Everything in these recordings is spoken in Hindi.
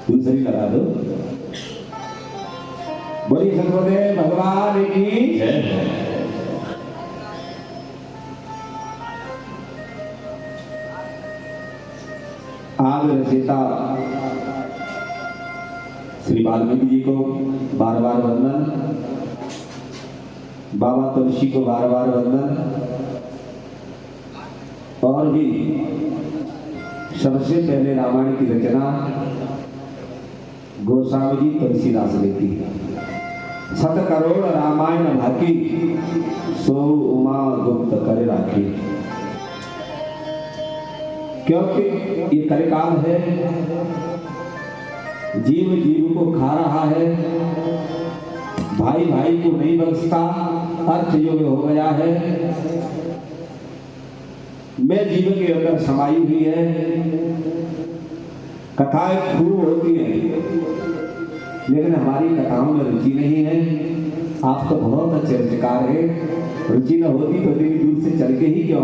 दूसरी लगा दो। बोलिए सतगुरुदेव भगवान की जय। आज रचयिता श्री वाल्मीकि जी को बार बार वंदन, बाबा तुलसी को बार बार वंदन, और भी सबसे पहले रामायण की रचना गोस्वामी जी तुलसीदास ने की। सत करोड़ रामायण भाकी, सो उमा गुप्त करे राखी। क्योंकि ये कलिकाल है, जीव जीव को खा रहा है, भाई भाई को नहीं बख्शता, अर्थ युग हो गया है। मैं जीव के अंदर समाई हुई है, कथाएं खूब होती हैं, लेकिन हमारी कथाओं में रुचि नहीं है। आप तो बहुत अच्छे रचकार है, रुचि न होती तो इतनी दूर से चल के ही क्यों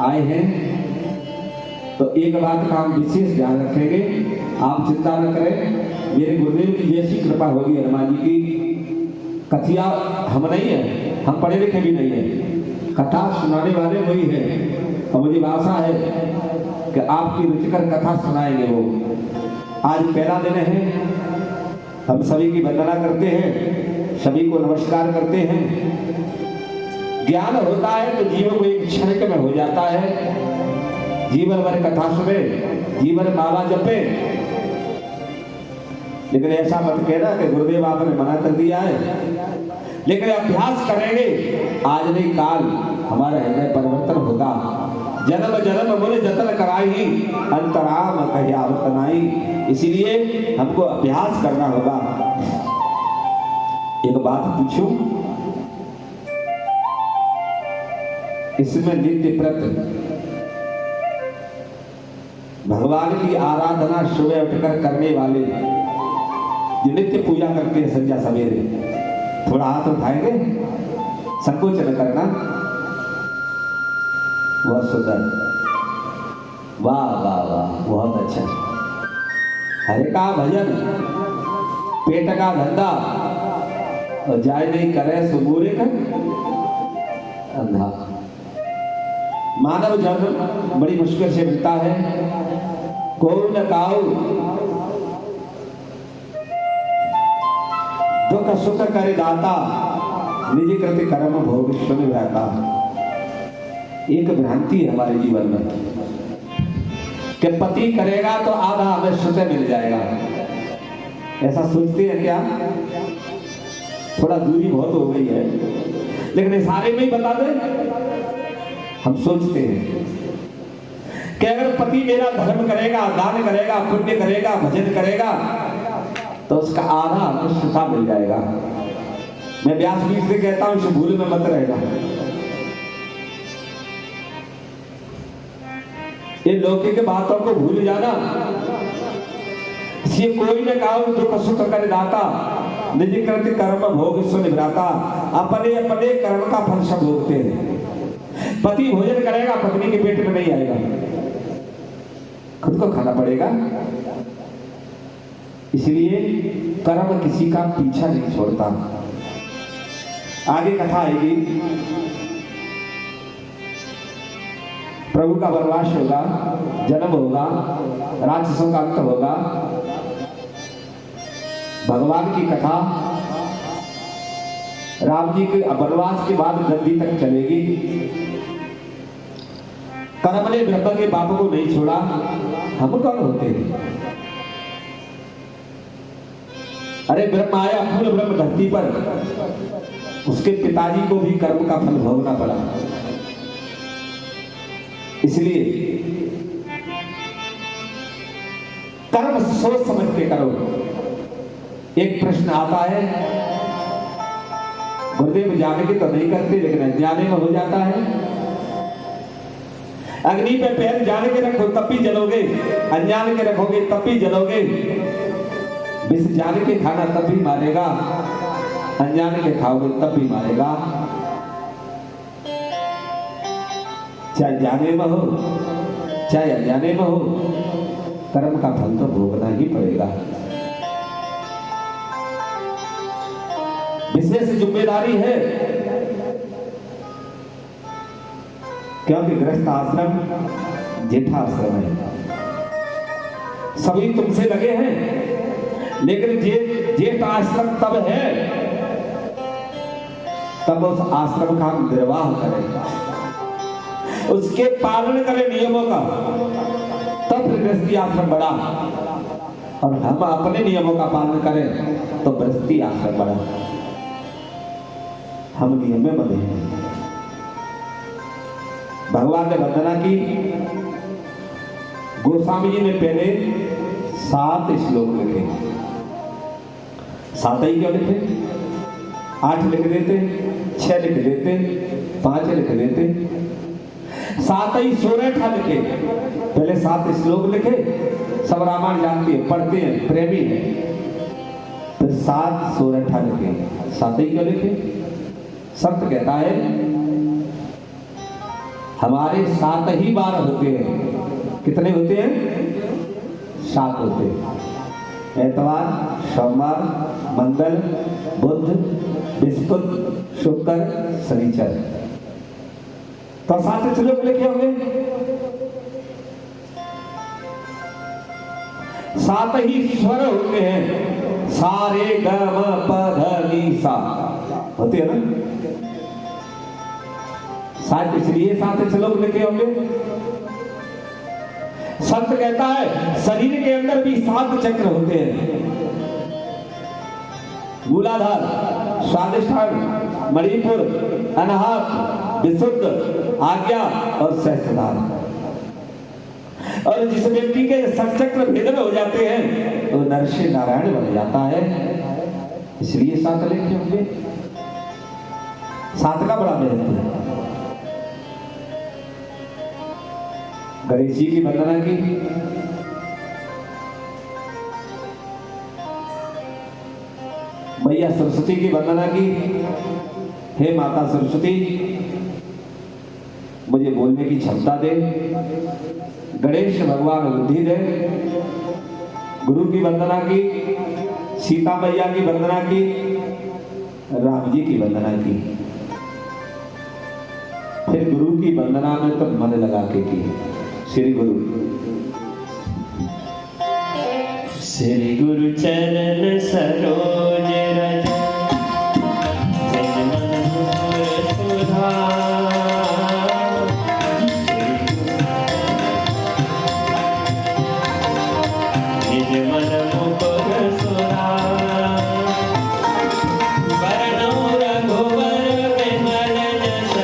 आए हैं। तो एक बात का हम विशेष ध्यान रखेंगे, आप चिंता न करें। मेरे गुरुदेव की जैसी कृपा होगी हनुमान जी की। कथिया हम नहीं है, हम पढ़े लिखे भी नहीं है, कथा सुनाने वाले वही है। और मुझे आशा है कि आपकी रुचिकर कथा सुनाएंगे वो। आज पहला दिन है, हम सभी की वंदना करते हैं, सभी को नमस्कार करते हैं। ज्ञान होता है तो जीवन को एक क्षण में हो जाता है। जीवन भर कथा सुने, जीवन माला जपे, लेकिन ऐसा मत कहना कि गुरुदेव आपने मना कर दिया है। लेकिन अभ्यास करेंगे, आज नहीं काल हमारा हृदय परिवर्तन होगा। जन्म जन्म मुनि जतन कराई, अंतराम कहियावत नाई। इसीलिए हमको अभ्यास करना होगा। एक बात पूछूं, इसमें नित्य प्रत भगवान की आराधना सुबह उठकर करने वाले जो नित्य पूजा करते हैं संध्या सवेरे, थोड़ा हाथ उठाएंगे, संकोच न करना। बहुत सुंदर, वाह वाह वाह, बहुत अच्छा। हरे का भजन, पेट का धंधा, और जाय नहीं करे सुबूरे का अंधा। मानव जन्म बड़ी मुश्किल से मिलता है। को न काऊ दुख सुख करे दाता, निज कृति कर्म भोग विश्व में रहता। एक भ्रांति है हमारे जीवन में कि पति करेगा तो आधा हमें स्वतः मिल जाएगा। ऐसा सोचते हैं क्या? थोड़ा दूरी बहुत हो गई है, लेकिन इशारे में ही बता दे। हम सोचते हैं कि अगर पति मेरा धर्म करेगा, दान करेगा, पुण्य करेगा, भजन करेगा, तो उसका आधा हमें सुखा मिल जाएगा। मैं व्यास जी से कहता हूं, इस भूल में मत रहना। ये लौकिक बातों को भूल जाना। ये कोई ने कहा दुख सुख कर दाता, निज कृति कर्म भोग विश्व निभ्राता। अपने अपने कर्म का फल सब भोगते हैं। पति भोजन करेगा, पत्नी के पेट में नहीं आएगा, खुद को खाना पड़ेगा। इसलिए कर्म किसी का पीछा नहीं छोड़ता। आगे कथा आएगी, प्रभु का वनवास होगा, जन्म होगा, राक्षसों का अंत होगा। भगवान की कथा राम जी के वनवास के बाद गद्दी तक चलेगी। कर्म ने ब्रह्म के बाप को नहीं छोड़ा। हम कौन होते हैं? अरे ब्रह्म आया, पूर्ण ब्रह्म धरती पर, उसके पिताजी को भी कर्म का फल भोगना पड़ा। इसलिए कर्म सोच समझ के करो। एक प्रश्न आता है, गुरुदेव जाने के तो नहीं करते, लेकिन अनजाने में हो जाता है। अग्नि पे पैर जाने के रखो तब भी जलोगे, अनजाने के रखोगे तब भी जलोगे। विष जाने के खाना तब भी मारेगा, अनजाने के खाओगे तब भी मारेगा। चाहे जाने में हो चाहे अनजाने में हो, कर्म का फल तो भोगना ही पड़ेगा। विशेष जिम्मेदारी है, क्योंकि गृहस्थ आश्रम जेठाश्रम है। सभी तुमसे लगे हैं, लेकिन जेठ आश्रम तब है तब उस आश्रम का निर्वाह करें, उसके पालन करें नियमों का, तब गृहस्थी आश्रम बड़ा। और हम अपने नियमों का पालन करें तो गृहस्थी आश्रम बड़ा। हम नियम में बंधे हैं। भगवान ने वंदना की, गोस्वामी जी ने पहले 7 श्लोक लिखे। 7 ही क्यों लिखे? 8 लिख देते, 6 लिख देते, 5 लिख देते, 7 ही 16 लिखे। पहले 7 श्लोक लिखे, सब रामायण जानते हैं, पढ़ते हैं, प्रेमी हैं। फिर 7 16 लिखे। 7 ही क्यों लिखे? संत कहता है हमारे 7 ही बार होते हैं। कितने होते हैं? 7 होते हैं। एतवार, सोमवार, मंगल, बुध, बृहस्पति, शुक्र, शनिचर। तो 7 श्लोक लिखे होंगे। 7 ही स्वर होते हैं। सारे ग म प ध नि सा होते हैं ना। 7 इसलिए 7 श्लोक लिखे होंगे। संत कहता है शरीर के अंदर भी 7 चक्र होते हैं। मूलाधार, स्वादिष्ठान, मणिपुर, अनाहत, विशुद्ध, आज्ञा और सहस्त्रधार। और जिस व्यक्ति के 7 चक्र भेदन हो जाते हैं तो नर से नारायण बन जाता है। इसलिए 7 लिखे होंगे। 7 का बड़ा महत्व है। गणेश जी की वंदना की, मैया सरस्वती की वंदना की। हे माता सरस्वती, मुझे बोलने की क्षमता दे। गणेश भगवान बुद्धि दे। गुरु की वंदना की, सीता मैया की वंदना की, राम जी की वंदना की। फिर गुरु की वंदना में तो मन लगा के की। श्री गुरु, श्री गुरु चरण सरोज रज सुधा। निज मन मुकुर सुधा। वरणो रघुवर विमल जस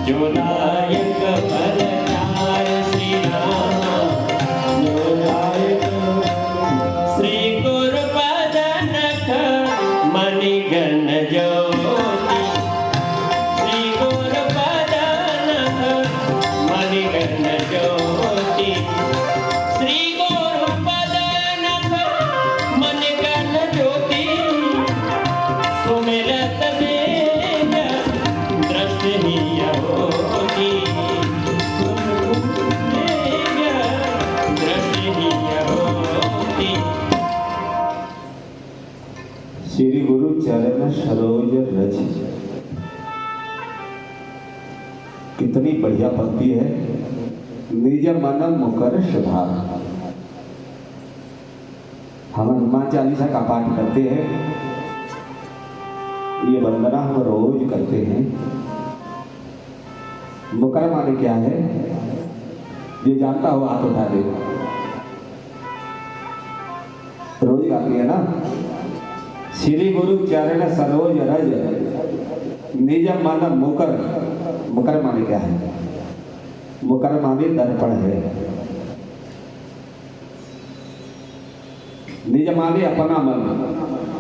जो नायक भल श्री राम जो नायक। श्री गुरु पदनख मणिगण ज्योति। श्री गुरु पदनख मणिगण ज्योति। श्री गुरु पदनख मणिगण ज्योति। सुमिरत वेद दृष्टि होती। श्री गुरु चरण सरोज रज। कितनी बढ़िया पंक्ति है। निज मन मुकर सुधार। हम हनुमान चालीसा का पाठ करते हैं। ये वंदना हम रोज करते हैं। मुकर माने क्या है? जो जानता हो हाथ उठा दे। रोज गाती है ना। श्री गुरु चरण सरोज रज निज मन मुकर। मुकर माने क्या है? मुकर माने दर्पण है। निज माने अपना मन।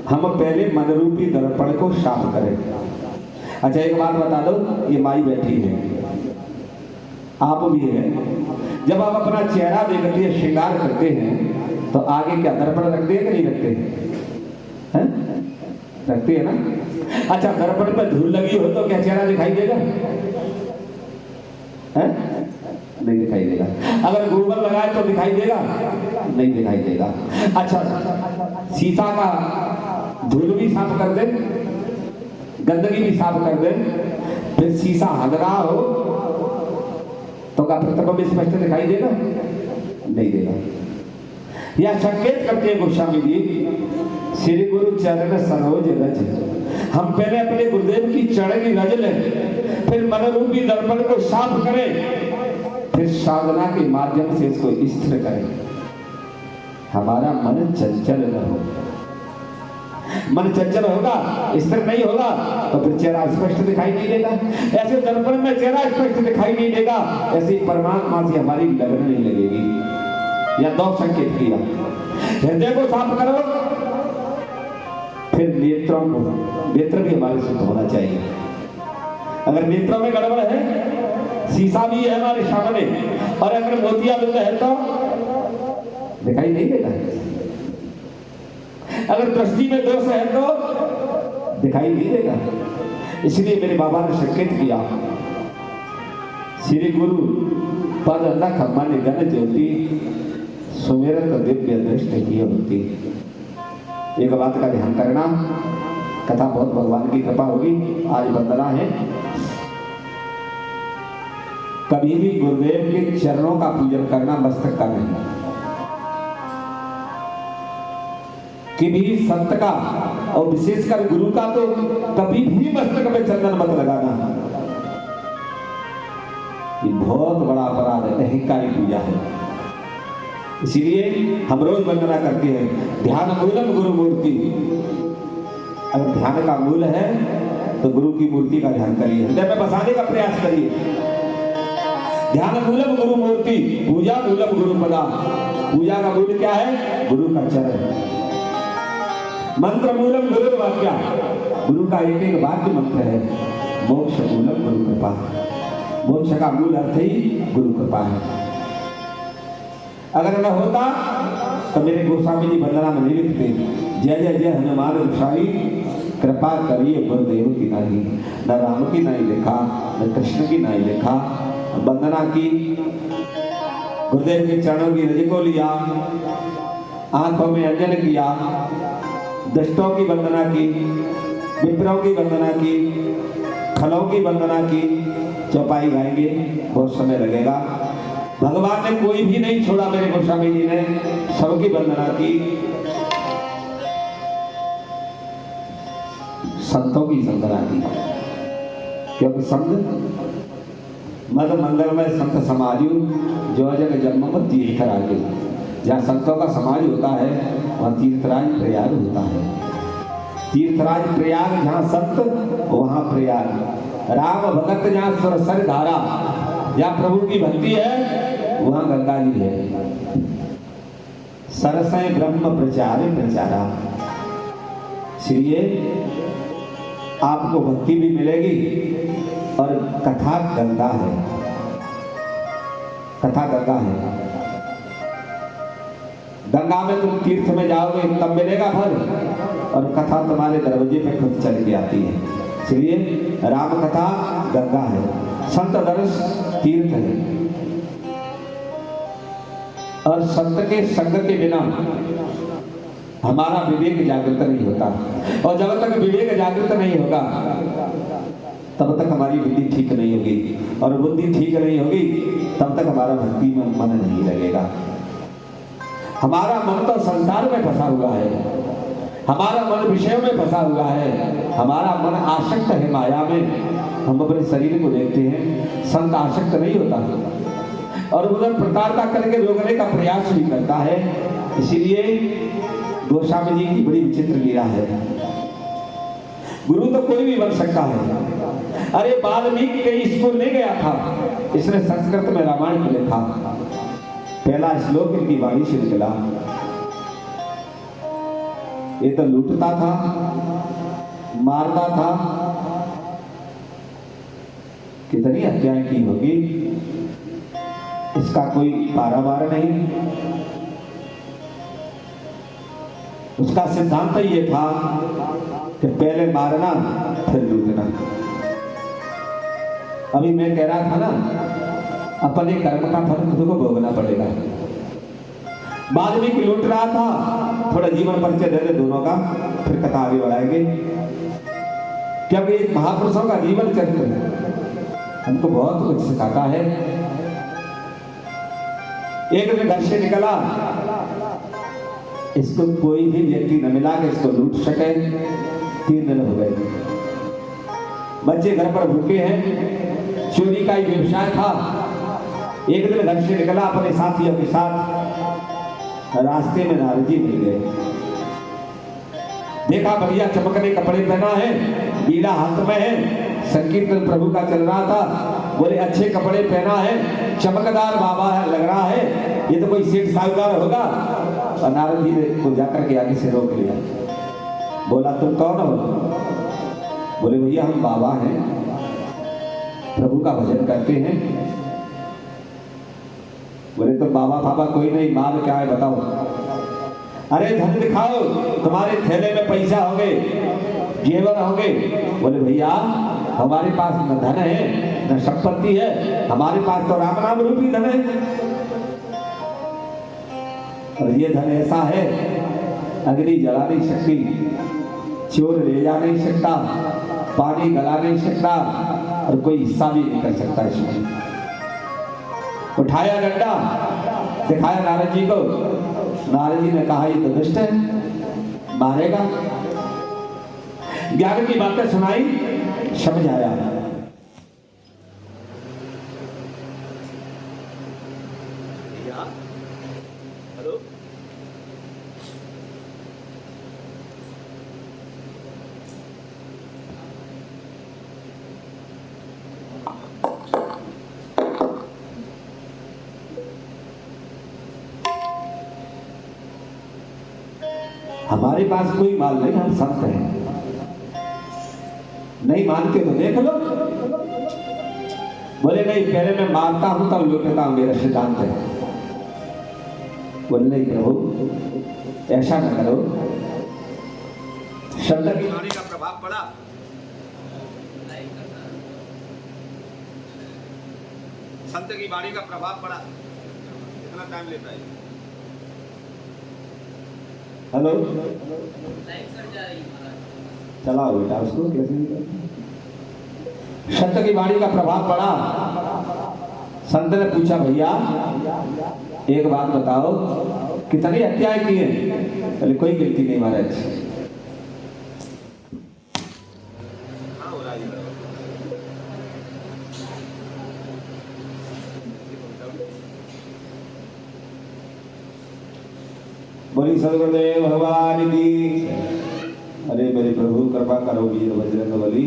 हम पहले मन रूपी दर्पण को साफ करें। अच्छा एक बात बता दो, ये माई बैठी है, आप भी हैं। जब आप अपना चेहरा देखते हैं, श्रृंगार करते हैं, तो आगे क्या दर्पण रखते हैं कि नहीं रखते हैं? रखते हैं ना। अच्छा दर्पण पर धूल लगी हो तो क्या चेहरा दिखाई देगा? हैं? नहीं दिखाई देगा। अगर गोबर लगाए तो दिखाई देगा? नहीं दिखाई देगा। अच्छा, शीशा का धूल भी साफ कर दे, गंदगी भी साफ कर दे, फिर शीशा हल रहा हो तो क्या प्रतिबिंब स्पष्ट दिखाई देगा? नहीं देगा। या संकेत करते हैं गोस्वामी जी, श्री गुरु चरण सरोज रज। हम पहले अपने गुरुदेव की चरण की रज लें, फिर मनरूपी दर्पण को साफ करें, फिर साधना के माध्यम से इसको स्थिर करें। हमारा मन चंचल न हो। मन चंचल होगा, स्थिर नहीं होगा तो फिर चेहरा स्पष्ट दिखाई नहीं देगा। ऐसे दर्पण में चेहरा स्पष्ट दिखाई नहीं देगा, ऐसे ही परमात्मा से हमारी लगन नहीं लगेगी। या दो संकेत किया, हृदय को साफ करो, फिर नेत्रों को, नेत्र भी हमारे शुद्ध होना चाहिए। अगर नेत्रों में गड़बड़ है, शीशा भी है हमारे सामने और अगर मोतियाबिंद है तो दिखाई नहीं देगा। अगर दृष्टि में दोष है तो दिखाई नहीं देगा। इसलिए मेरे बाबा ने संकेत किया, श्री गुरु पद नख मन गण ज्योति, सुमेरत दिव्य दृष्टि की होती। एक बात का ध्यान करना, कथा बहुत भगवान की कृपा होगी। आज वंदना है। कभी भी गुरुदेव के चरणों का पूजन करना मस्तक का नहीं, कि भी संत का और विशेषकर गुरु का तो कभी भी मस्तक में चंदन मत लगाना। ये बहुत बड़ा अपराध है, अहंकारी पूजा है। इसीलिए हम रोज वंदना करते हैं, ध्यान मूलम गुरु मूर्ति। अगर ध्यान का मूल है तो गुरु की मूर्ति का ध्यान करिए, हृदय में बसाने का प्रयास करिए। ध्यान मूलम गुरु मूर्ति, पूजा मूलम गुरु पदा। पूजा का मूल क्या है? गुरु का चरण। मंत्र मूलम गुरु वाक्या, गुरु का एक एक वाक्य मंत्र है। मोक्ष मूलम गुरु कृपा, मोक्ष का मूल अर्थ ही गुरु कृपा है। अगर न होता तो मेरे गोस्वामी जी वंदना में नहीं लिखते, जय जय जय हनुमान गोसाई, कृपा करिए गुरुदेव की नहीं। न राम की नहीं लिखा, न कृष्ण की नहीं लिखा। वंदना की, गुरुदेव के चरणों की रज को लिया, आंखों में अंजन किया, दुष्टों की वंदना की, विप्रों की वंदना की, खलों की वंदना की। चौपाई गाएंगे, बहुत समय लगेगा। भगवान ने कोई भी नहीं छोड़ा, मेरे गोस्वामी जी ने सबकी वंदना की। संतों की वंदना की, क्योंकि संत मद मंगल में संत समाजु, जो जग जन्म तीर्थ राजू। जहाँ संतों का समाज होता है वहाँ तीर्थराज प्रयाग होता है। तीर्थराज प्रयाग, जहाँ संत वहाँ प्रयाग। राम भगत जहाँ सरसर धारा, जहाँ प्रभु की भक्ति है वहाँ गंगा जी है। सरसय ब्रह्म प्रचार प्रचारा। इसलिए आपको भक्ति भी मिलेगी और कथा गंगा है, कथा गंगा है। गंगा में तुम तीर्थ में जाओगे तब मिलेगा फल, और कथा तुम्हारे दरवाजे पे खुद चल के आती है। इसलिए राम कथा गंगा है, संत दर्श तीर्थ है। और संत के संग के बिना हमारा विवेक जागृत नहीं होता, और जब तक विवेक जागृत नहीं होगा तब तक हमारी बुद्धि ठीक नहीं होगी, और बुद्धि ठीक नहीं होगी तब तक हमारा भक्ति में मन नहीं लगेगा। हमारा मन तो संसार में फंसा हुआ है, हमारा मन विषयों में फंसा हुआ है, हमारा मन आसक्त है माया में। हम अपने शरीर को देखते हैं, संत आसक्त नहीं होता और उधर प्रताड़ना करके रोकने का प्रयास भी करता है। इसीलिए गोस्वामी जी की बड़ी विचित्र लीला है। गुरु तो कोई भी बन सकता है। अरे वाल्मीकि कहीं स्कूल नहीं गया था, इसने संस्कृत में रामायण को लिखा। पहला श्लोक इनकी वाणी से निकला। ये तो लूटता था, मारता था, कितनी हत्याएं की होगी, इसका कोई पारावार नहीं। उसका सिद्धांत ये था कि पहले मारना फिर लूटना। अभी मैं कह रहा था ना अपने कर्म का फल खुद को भोगना पड़ेगा। वाल्मीकि लूट रहा था, थोड़ा जीवन परिचय दे दे दोनों का, फिर कथा आगे बढ़ाएंगे। क्योंकि एक महापुरुषों का जीवन चरित्र हमको बहुत कुछ सिखाता है। एक दिन घर से निकला, इसको कोई भी व्यक्ति न मिला कि इसको लूट सके। 3 दिन हो गए, बच्चे घर पर भूखे हैं, चोरी का ही व्यवसाय था। एक दिन घर से निकला अपने साथियों के साथ, रास्ते में नारद जी मिल गए। देखा बढ़िया चमकने कपड़े पहना है, बीड़ा हाथ में है, संकीर्तन प्रभु का चल रहा था। बोले अच्छे कपड़े पहना है, चमकदार बाबा है, लग रहा है ये तो कोई सेठ साहूकार होगा। और नारद जी ने को जाकर के आगे से रोक लिया। बोला तुम कौन हो? बोले भैया हम बाबा हैं, प्रभु का भजन करते हैं। बोले तो बाबा बाबा कोई नहीं, माल क्या है बताओ। अरे धन दिखाओ, तुम्हारे थैले में पैसा होंगे, जेवर होंगे। बोले भैया हमारे पास न धन है न संपत्ति है, हमारे पास तो राम नाम रूपी धन है। और ये धन ऐसा है, अग्नि जला नहीं सकती, चोर ले जा नहीं सकता, पानी गला नहीं सकता, और कोई हिस्सा भी नहीं कर सकता इसमें। उठाया डंडा, दिखाया नारद जी को। नारद जी ने कहा ये तो दुष्ट है, मारेगा। ज्ञान की बातें सुनाई, समझाया। हेलो, हमारे पास कोई माल नहीं, हम संत हैं। नहीं मानते तो देख लो। बोले नहीं, पहले मैं मारता हूं तब लूटता हूं, मेरा सिद्धांत है। बोले नहीं प्रभु ऐसा न करो। शब्द की वाणी का प्रभाव पड़ा। संत की वाणी का प्रभाव पड़ा। कितना टाइम लेता है? हेलो, चलाओ बेटा उसको कैसे। संत की वाणी का प्रभाव पड़ा। संत ने पूछा भैया एक बात बताओ, कितनी हत्याएं की है? बोले कोई गिनती नहीं महाराज। बोली सदगुरुदेव भगवान की। अरे मेरे प्रभु कृपा करो वीर बजरंग बली।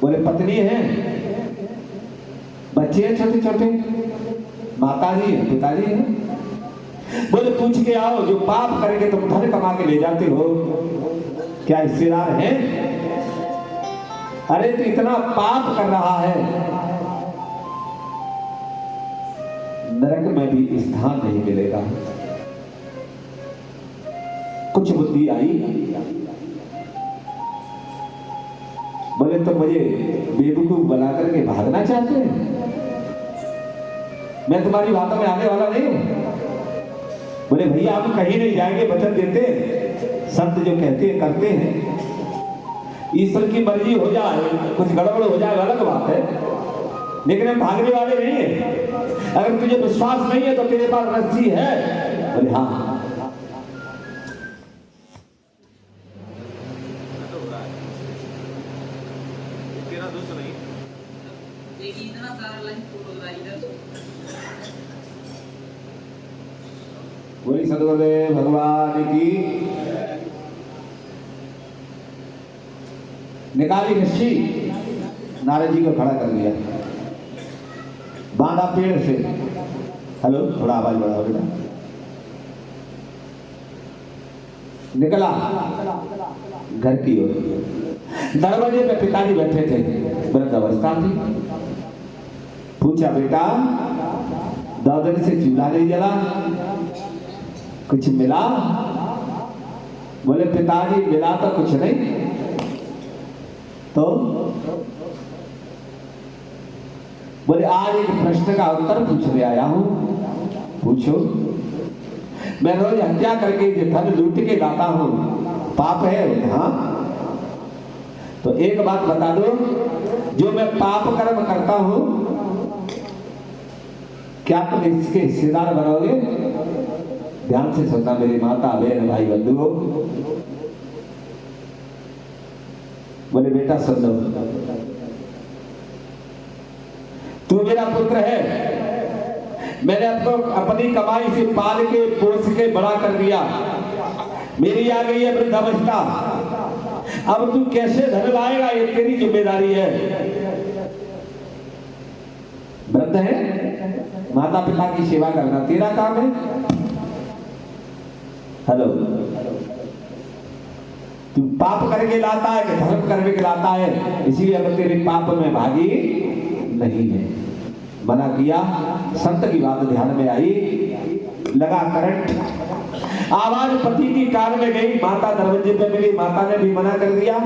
बोले पत्नी है, बच्चे हैं छोटे छोटे, माताजी है, पिताजी है। बोले पूछ के आओ, जो पाप करके तुम धन कमा के ले जाते हो क्या हिस्सेदार है? अरे तो इतना पाप कर रहा है, नरक में भी स्थान नहीं मिलेगा। कुछ बुद्धि आई। बोले तो मुझे बेवकूफ बना करके भागना चाहते हैं? मैं तुम्हारी बातों में आने वाला नहीं हूं। बोले भैया हम कहीं नहीं जाएंगे, वचन देते। संत जो कहते हैं करते हैं। ईश्वर की मर्जी हो जाए, कुछ गड़बड़ हो जाए अलग बात है, लेकिन हम भागने वाले नहीं है। अगर तुझे विश्वास नहीं है तो तेरे पास रस्सी है? बोले हाँ। बोली सदगुरुदेव भगवान की। निकाली रस्सी, नारद जी को खड़ा कर दिया, बांधा पेड़ से। हेलो, थोड़ा आवाज बढ़ाओ बेटा। निकला घर की ओर। दरवाजे पे पिताजी बैठे थे, वृद्धावस्था थी। पूछा बेटा 2 दिन से चूल्हा नहीं जला, कुछ मिला? बोले पिताजी मिला तो कुछ नहीं, तो बोले आज एक प्रश्न का उत्तर पूछने आया हूं, पूछो। मैं रोज हत्या करके जो धन लूट के लाता हूं, पाप है? बोले हाँ। तो एक बात बता दो, जो मैं पाप कर्म करता हूं, क्या तुम इसके हिस्सेदार बनोगे? ध्यान से सुनना मेरी माता, बहन, भाई, बंधुओं। बोले बेटा सुन लो, तू मेरा पुत्र है, मैंने आपको अपनी कमाई से पाल के पोस के बड़ा कर दिया, मेरी आ गई है वृद्धावस्था, अब तू कैसे धन लाएगा, ये तेरी जिम्मेदारी है। वृद्ध है, माता पिता की सेवा करना तेरा काम है। हेलो, तू पाप करके लाता है कि धर्म करके लाता है, इसीलिए अब तेरे पाप में भागी नहीं है। मना किया, संत की बात ध्यान में आई, लगा करंट, आवाज पति की कान में गई, माता दरवाजे पे मिली, माता ने भी मना कर दिया।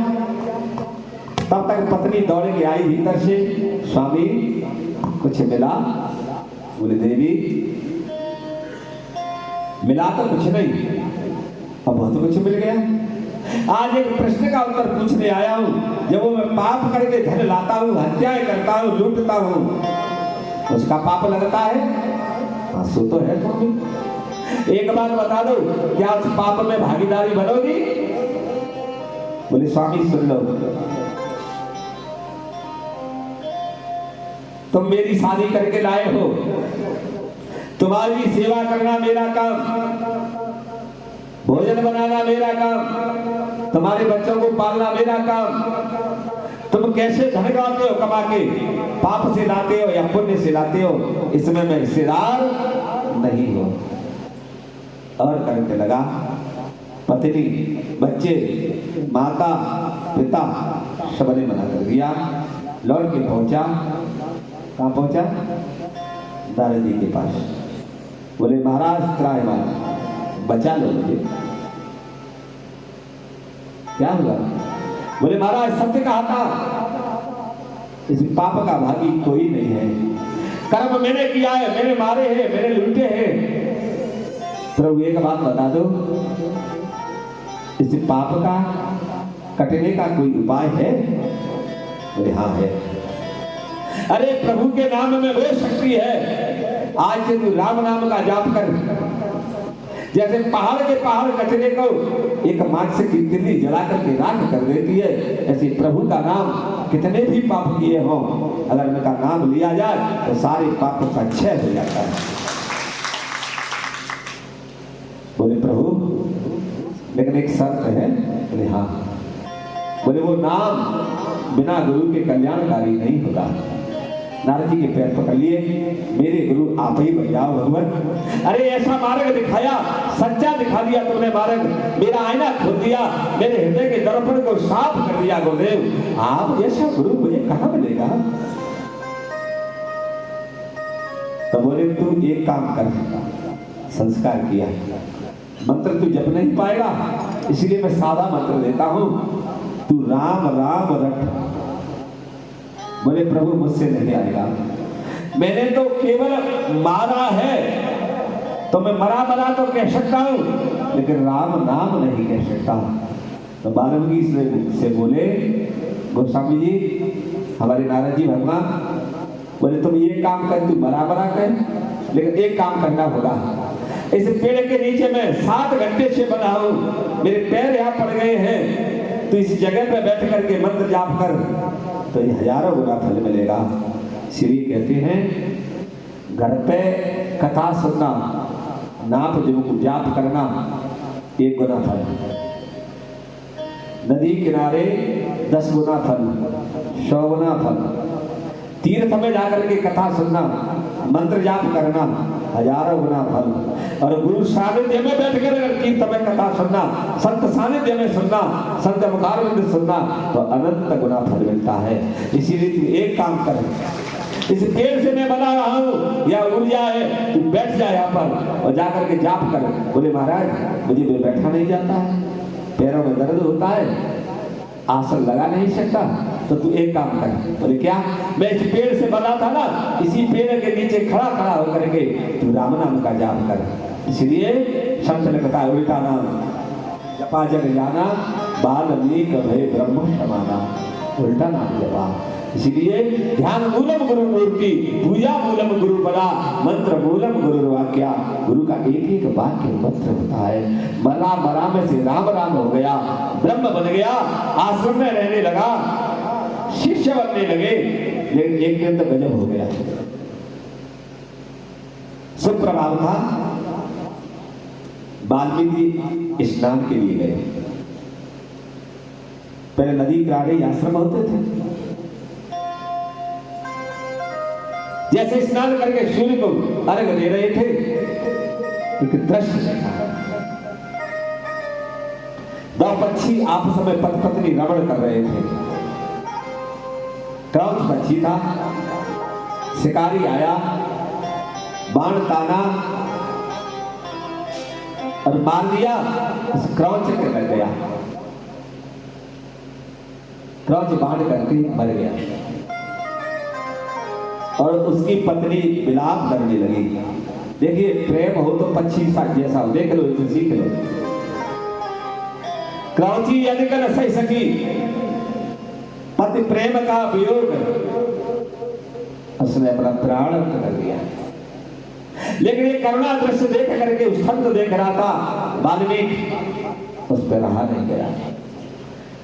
तब तक पत्नी दौड़ के आई भीतर से, स्वामी कुछ मिला? बोले देवी मिला तो कुछ नहीं, अब बहुत कुछ मिल गया। आज एक प्रश्न का उत्तर पूछने आया हूं, जब वो मैं पाप करके धन लाता हूं, हत्याएं करता हूं, लूटता हूं, उसका पाप लगता है? हाँ, सो तो है स्वामी। एक बात बता दो, क्या उस पाप में भागीदारी बनोगी? बोले स्वामी सुन लो, तुम मेरी शादी करके लाए हो, तुम्हारी सेवा करना मेरा काम, भोजन बनाना मेरा काम, तुम्हारे बच्चों को पालना मेरा काम। तुम कैसे धन लाते हो कमा के, पाप से लाते हो या पुण्य से लाते हो, इसमें मैं हिस्सेदार नहीं हूं। और करने लगा, पत्नी, बच्चे, माता, पिता सबने मना कर दिया। लौट के पहुंचा, कहां पहुंचा? नारद जी के पास। बोले महाराज त्राहिमाम, बचा लो मुझे। क्या हुआ? बोले महाराज सत्य कहा था, इस पाप का भागी कोई नहीं है, कर्म मैंने किया है, मैंने मारे हैं, मैंने लूटे हैं। प्रभु एक बात बता दो, इस पाप का कटने का कोई उपाय है? बोले हाँ है। अरे प्रभु के नाम में वो शक्ति है, आज से तू राम नाम का जाप कर। जैसे पहाड़ के पहाड़ कचरे को एक मार्च से की तिल्ली जला करके राख कर देती है, ऐसे प्रभु का नाम कितने भी पाप किए हों, अगर उनका नाम लिया जाए तो सारे पापों का क्षय हो जाता है। बोले प्रभु लेकिन एक शर्त है। बोले हाँ। बोले वो नाम बिना गुरु के कल्याणकारी नहीं होगा। नारद जी के पैर पकड़ लिए, मेरे गुरु आप ही बन जाओ भगवान। अरे ऐसा मार्ग दिखाया, सच्चा दिखा दिया तुमने मार्ग, मेरा आईना खोल दिया, मेरे हृदय के दर्पण को साफ कर दिया गुरुदेव। आप ऐसा गुरु मुझे कहां मिलेगा? तो बोले तू एक काम कर, संस्कार किया, मंत्र तू जप नहीं पाएगा, इसलिए मैं सादा मंत्र देता हूं, तू राम राम रट। बोले प्रभु मुझसे नहीं आएगा, मैंने तो केवल मारा है, तो मैं मरा मरा तो कह सकता हूं, लेकिन राम नाम नहीं कह सकता। तो बाल्मीकि से बोले गोस्वामी जी, हमारे नारद जी भगवान बोले तुम ये काम कर, तू मरा मरा कर, लेकिन एक काम करना होगा, इस पेड़ के नीचे मैं 7 घंटे से बना हूं, मेरे पैर यहाँ पड़ गए हैं, तो इस जगह पे बैठ करके मंत्र जाप कर, तो ये हजारों गुना फल मिलेगा। श्री कहते हैं घर पे कथा सुनना, नाप जो जाप करना 1 गुना फल, नदी किनारे 10 गुना फल, 100 गुना फल, तीर्थ में जाकर के कथा सुनना, मंत्र जाप करना 1000 गुना फल, और गुरु सानिध्य में बैठ कर कीर्तन में कथा सुनना, संत सानिध्य में सुनना, संत मुखारविंद सुनना, तो अनंत गुना फल मिलता है। इसीलिए तू एक काम कर, इस पेड़ से मैं बना रहा हूं, या ऊर्जा है, तू बैठ जा यहाँ पर और जाकर के जाप कर। बोले महाराज मुझे बैठा नहीं जाता है, पैरों में दर्द होता है, आसन लगा नहीं सकता तो तू एक काम कर। बोले क्या? मैं इस पेड़ से बना था ना, इसी पेड़ के नीचे खड़ा खड़ा होकर के तू राम नाम का जाप कर। इसलिए संत ने कहा उल्टा नाम जपा जग जाना, बाल्मीक भय ब्रह्म समाना। उल्टा नाम जपा। इसलिए ध्यान मूलम गुरु मूर्ति, पूजा मूलम गुरु बला, मंत्र मूलम गुरु वाक्या। गुरु का एक एक वाक्य मंत्र होता है। मरा मरा में से राम राम हो गया, ब्रह्म बन गया, आश्रम में रहने लगा, शिष्य बनने लगे। लेकिन एक दिन तो गजब हो गया। सुप्रभात था, वाल्मीकि स्नान के लिए गए। पहले नदी किनारे आश्रम होते थे। जैसे स्नान करके सूर्य को अर्घ दे रहे थे, एक दृश्य देखा। दो पक्षी आपस में पति पत्नी रमण कर रहे थे। क्रौंच पक्षी था, शिकारी आया, बाण ताना और मार दिया। उस क्रौंच के लग गया, क्रौंच बाण करके मर गया और उसकी पत्नी विलाप करने लगी। देखिए, प्रेम हो तो पक्षी सा जैसा हो, देख लो, इसे सीख लो। क्रौची यदि न सही सकी पति प्रेम का वियोग, उसने अपना प्राण अर्पण कर दिया। लेकिन ये करुणा दृश्य देख करके उस संत देख रहा था वाल्मीकि, उस पर रहा नहीं गया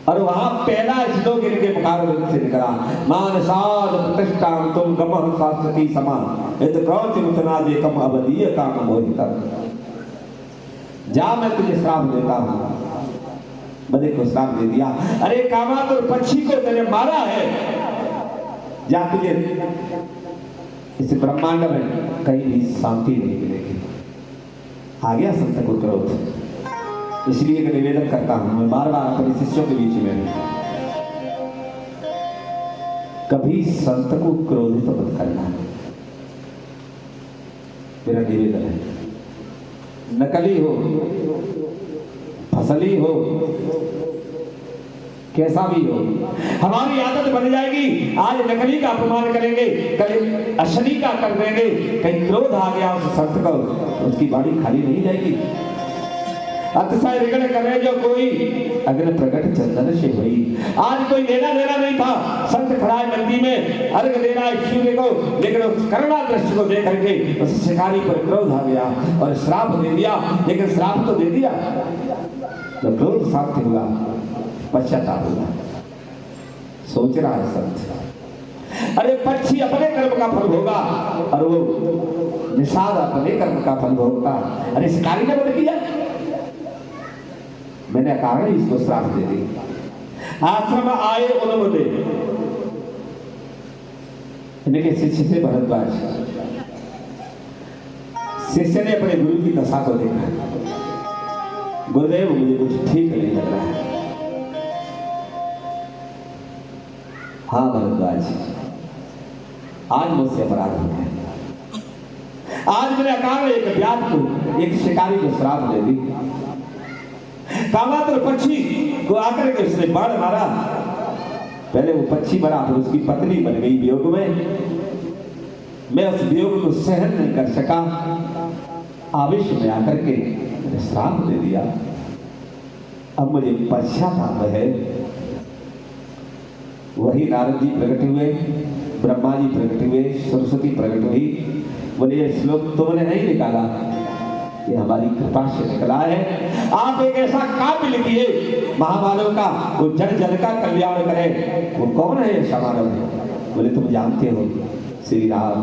और वहां पहला श्लोक इनके मुखारविंद से निकला। मानसाद प्रतिष्ठाम तुम गमः शास्त्रती समा, यद क्रौच मुतनादेकम अवदीय काम मोहितम। जा, मैं तुझे श्राप देता हूं। बदे को श्राप दे दिया। अरे कामातुर पक्षी को तेने मारा है, जा, तुझे इस ब्रह्मांड में कहीं भी शांति नहीं मिलेगी। आ गया संत को क्रोध। इसलिए मैं निवेदन करता हूं, मैं बार बार अपने शिष्यों के बीच में कभी संत को क्रोधित मत करना, मेरा निवेदन है। नकली हो, फसली हो, कैसा भी हो, हमारी आदत बन जाएगी। आज नकली का अपमान करेंगे, कल असली का कर देंगे। कहीं क्रोध आ गया उस संत को, उसकी बाड़ी खाली नहीं जाएगी। अतिशय रिगण करे जो कोई, अग्नि प्रकट चंदन से हुई। आज कोई लेना देना नहीं था, संत खड़ा है नदी में, अर्घ दे रहा है सूर्य को, लेकिन उस करुणा दृश्य को देख करके उस शिकारी पर क्रोध आ गया और श्राप दे दिया। लेकिन श्राप तो दे दिया, तो क्रोध शांत हुआ, पश्चाताप हुआ। सोच रहा है संत, अरे पक्षी अपने कर्म का फल होगा और वो निषाद अपने कर्म का फल भोगता। अरे शिकारी ने बोल किया, मैंने कारण ही इसको श्राप दे दी। आश्रम आए उन्होंने, इनके शिष्य से भरद्वाज, शिष्य ने अपने गुरु की दशा को देखा। गुरुदेव, मुझे कुछ ठीक नहीं लग रहा है। हाँ भरद्वाज, आज मुझसे अपराध हो गया। आज मैंने अकारण एक व्याध को, एक शिकारी को श्राप दे दी। कामातुर पक्षी को आकर के उसने बाण मारा। पहले वो पक्षी मरा, फिर उसकी पत्नी बन गई वियोग में। मैं उस वियोग को सहन नहीं कर सका, आवेश में आकर के श्राप दे दिया। अब मुझे पश्चाताप है। वही नारद जी प्रकट हुए, ब्रह्मा जी प्रकट हुए, सरस्वती प्रकट हुई। बोले ये श्लोक तुमने नहीं निकाला, ये हमारी कृपा से निकला है। आप एक ऐसा काव्य लिखिए महामानव का, वो जन जन का कल्याण करे। वो कौन है ऐसा मानव? बोले तुम जानते हो, श्री राम।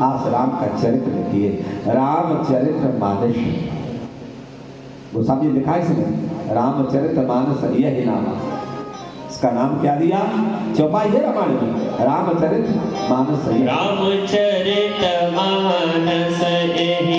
आप राम का चरित्र लिखिए, रामचरित्र मानस। वो सामने लिखा है इसमें, रामचरित्र मानस, यही नाम। इसका नाम क्या दिया? चौपाई है रामायण में, रामचरित्र मानस। रामचरित मानस यही